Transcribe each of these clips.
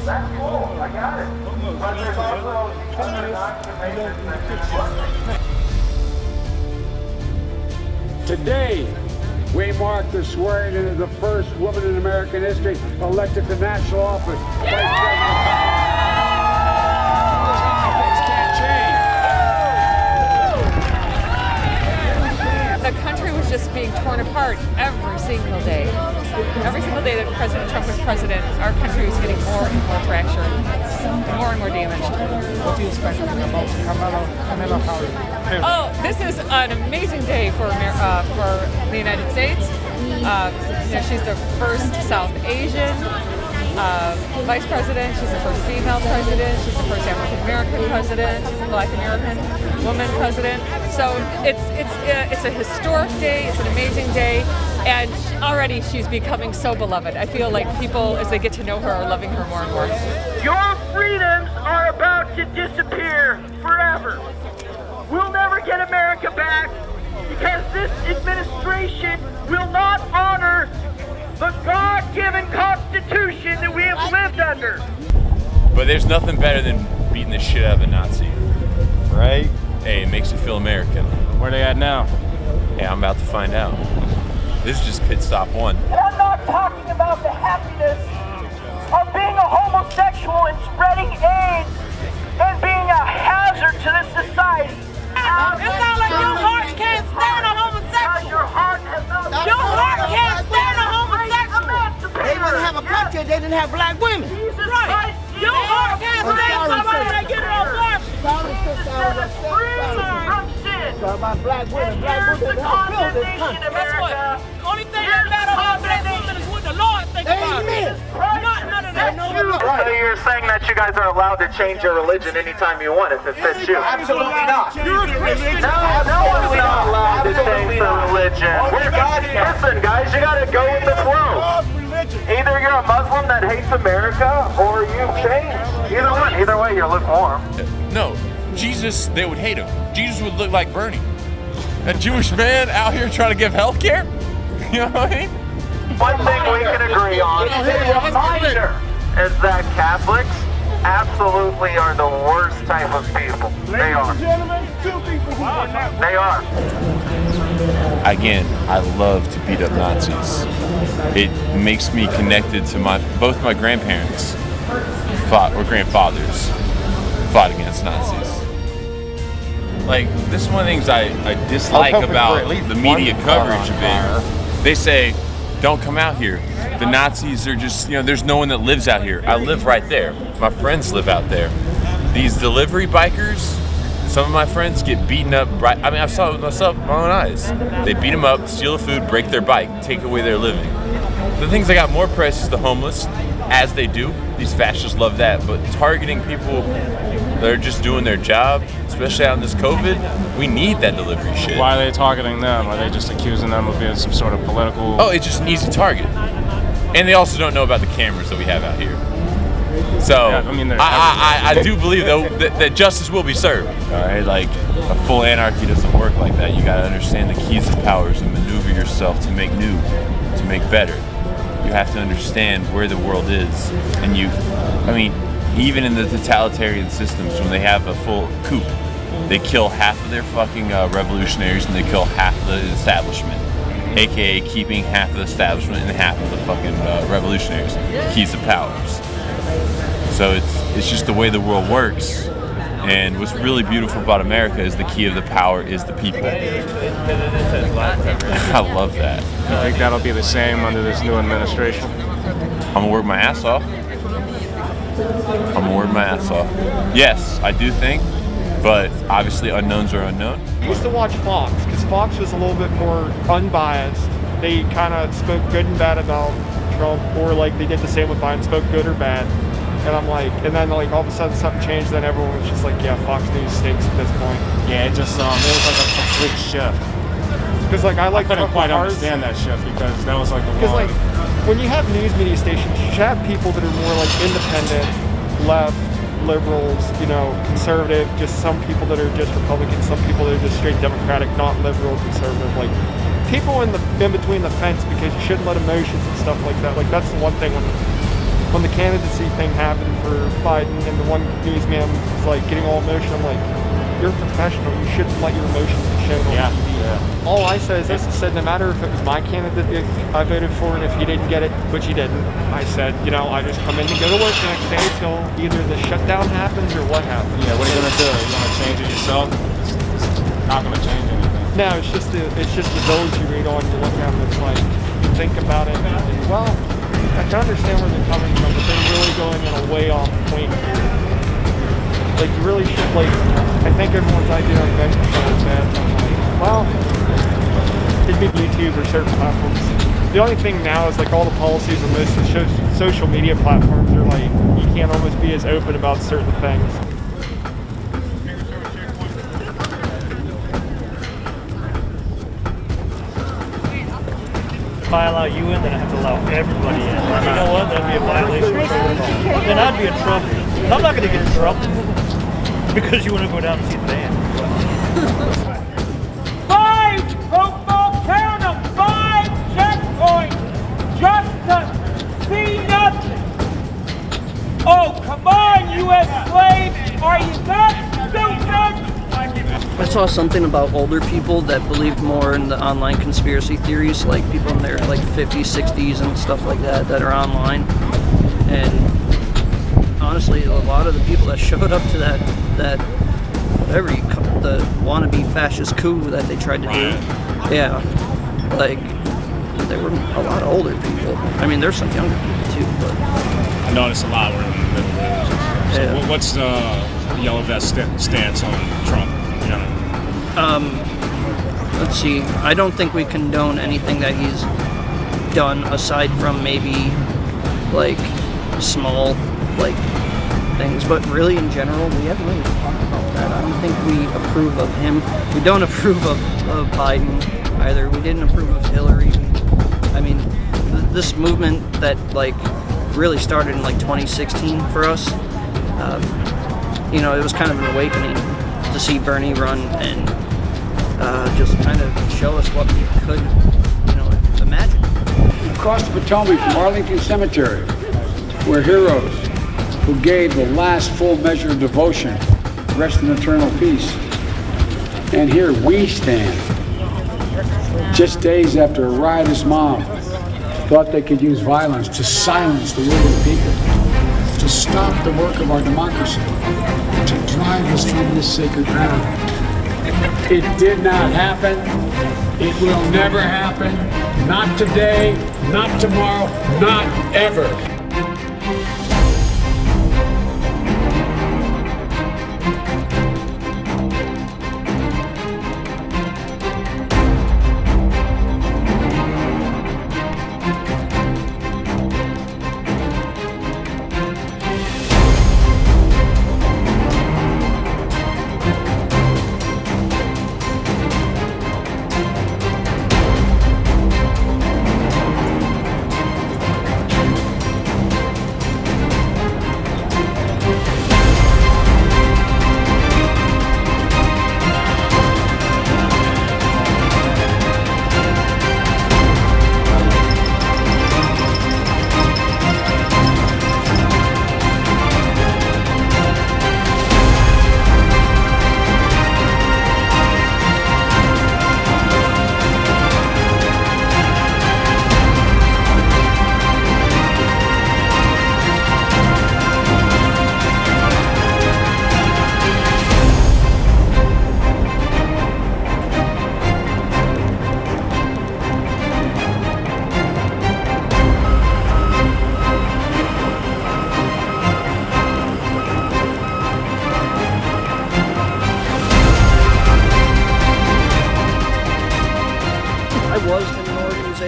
That's cool. I got it. But there's also other documentations. Today, we mark the swearing in of the first woman in American history elected to national office. Vice President. The country was just being torn apart every single day. Every single day that President Trump was president, our country was getting more and more fractured, more and more damaged. What do you expect about Kamala Harris? Oh, this is an amazing day for the United States. She's the first South Asian vice president. She's the first female president. She's the first African American president. She's a Black American woman president. So it's a historic day. It's an amazing day, and already she's becoming so beloved. I feel like people, as they get to know her, are loving her more and more. Your freedoms are about to disappear forever. We'll never get America back because this administration will not honor the God-given Constitution that we have lived under. But there's nothing better than beating the shit out of a Nazi. Right? Hey, it makes you feel American. Where they at now? Hey, I'm about to find out. This is just pit stop one. And I'm not talking about the happiness of being a homosexual and spreading AIDS and being a hazard to this society. It sounds like your heart can't stand a homosexual. Your heart has not. Your heart can't stand a homosexual. They wouldn't have a country if they didn't have black women. Right. Your heart can't stand somebody that get an abortion. Sorry about black women. Black women help build this country. Guess what? Only thing that matters about black women is what the Lord thinks about it. Not none of that. So you're saying that you guys are allowed to change your religion anytime you want if it fits you? Absolutely not. You're a Christian. No one's not allowed to change their religion. Listen, guys, you gotta go with the flow. Either you're a Muslim that hates America, or you've changed. Either one. Either way, you're lukewarm. No, Jesus, they would hate him. Jesus would look like Bernie. A Jewish man out here trying to give health care? You know what I mean? One thing we can agree on is that Catholics absolutely are the worst type of people. They are. They are. Again, I love to beat up Nazis. It makes me connected to both my grandparents or grandfathers fought against Nazis. Like, this is one of the things I dislike about the media coverage of it. They say, don't come out here. The Nazis are just, there's no one that lives out here. I live right there. My friends live out there. These delivery bikers, some of my friends get beaten up. I saw it with myself, with my own eyes. They beat them up, steal the food, break their bike, take away their living. The things that got more press is the homeless, as they do. These fascists love that. But targeting people that are just doing their job, especially out in this COVID, we need that delivery shit. Why are they targeting them? Are they just accusing them of being some sort of political... Oh, it's just an easy target. And they also don't know about the cameras that we have out here. So, yeah, I do believe, though, that justice will be served. All right, like, a full anarchy doesn't work like that. You got to understand the keys of powers and maneuver yourself to make new, to make better. You have to understand where the world is. And even in the totalitarian systems, when they have a full coup, they kill half of their fucking revolutionaries and they kill half of the establishment, aka keeping half of the establishment and half of the fucking revolutionaries. Keys of powers. So it's just the way the world works. And what's really beautiful about America is the key of the power is the people. I love that. You think that'll be the same under this new administration? I'm gonna work my ass off. Yes, I do think, but obviously unknowns are unknown. I used to watch Fox, because Fox was a little bit more unbiased. They kind of spoke good and bad about Trump, or like they did the same with Biden, spoke good or bad. And I'm like, and then like all of a sudden something changed, then everyone was just like, yeah, Fox News stinks at this point. Yeah, it was like a complete shift. Because like I couldn't quite understand that shift because that was like the Because like when you have news media stations, you should have people that are more like independent, left, liberals, conservative, just some people that are just Republican, some people that are just straight Democratic, not liberal, conservative, like people in between the fence, because you shouldn't let emotions and stuff like that. Like that's the one thing when when the candidacy thing happened for Biden and the one newsman was like getting all emotional, I'm like, you're a professional. You shouldn't let your emotions be shown on TV. Yeah. All I said is this: I said no matter if it was my candidate that I voted for, and if he didn't get it, which he didn't, I said, you know, I just come in and go to work the next day till either the shutdown happens or what happens. Yeah, what are you gonna do? Are you gonna change it yourself? It's not gonna change anything. No, it's just the bills you read on. You look at them. It's like you think about it. And, well, I can understand where they're coming from, but they're really going in a way off point here. Like, you really should, like, I think everyone's idea of gun control is bad. So I'm like, well, it'd be YouTube or certain platforms. The only thing now is, like, all the policies on most of the social media platforms are, like, you can't almost be as open about certain things. If I allow you in, then I have to allow everybody in. You know what? That'd be a violation of protocol. Then I'd be in trouble. And I'm not going to get in trouble because you want to go down and see the band. 5, count them, 5 checkpoints just to see nothing. Oh, come on, U.S. slaves, are you that stupid? I saw something about older people that believed more in the online conspiracy theories, like people in their like 50s, 60s and stuff like that are online. And honestly, a lot of the people that showed up to that the wannabe fascist coup that they tried to do, yeah, like there were a lot of older people. I mean, there's some younger people too, but I noticed a lot were in the middle range. So yeah. what's the Yellow Vest stance on Trump? Let's see. I don't think we condone anything that he's done aside from maybe like small like things, but really in general we haven't really talked about that. I don't think we approve of him. We don't approve of Biden either. We didn't approve of Hillary. I mean, this movement that like really started in like 2016 for us, you know, it was kind of an awakening to see Bernie run and just kind of show us what we could, you know, imagine. Across the Potomac from Arlington Cemetery, where heroes who gave the last full measure of devotion rest in eternal peace. And here we stand, just days after a riotous mob thought they could use violence to silence the will of the people, to stop the work of our democracy, to drive us from this sacred ground. It did not happen. It will never happen. Not today, not tomorrow, not ever.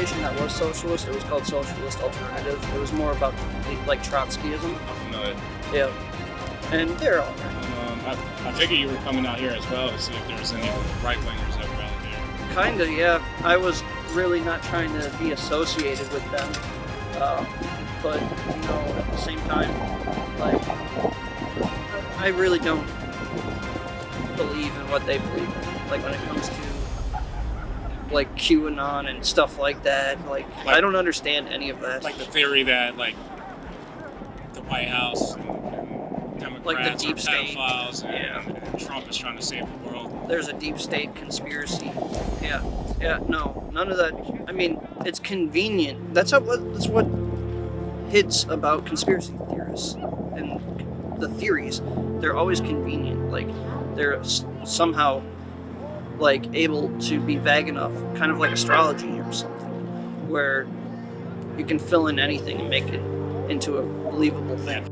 That was socialist. It was called Socialist Alternative. It was more about like Trotskyism. No, yeah, and they're all right. I figured you were coming out here as well to see if there was any right-wingers that were out here. Kinda, yeah. I was really not trying to be associated with them, but you know, at the same time, like I really don't believe in what they believe in. Like when it comes to like QAnon and stuff like that. Like I don't understand any of that. Like the theory that like the White House and Democrats Like the deep are state. pedophiles and Trump is trying to save the world. There's a deep state conspiracy. Yeah, no, none of that. I mean, it's convenient. That's what hits about conspiracy theorists and the theories. They're always convenient. Like, they're somehow like able to be vague enough, kind of like astrology or something, where you can fill in anything and make it into a believable thing.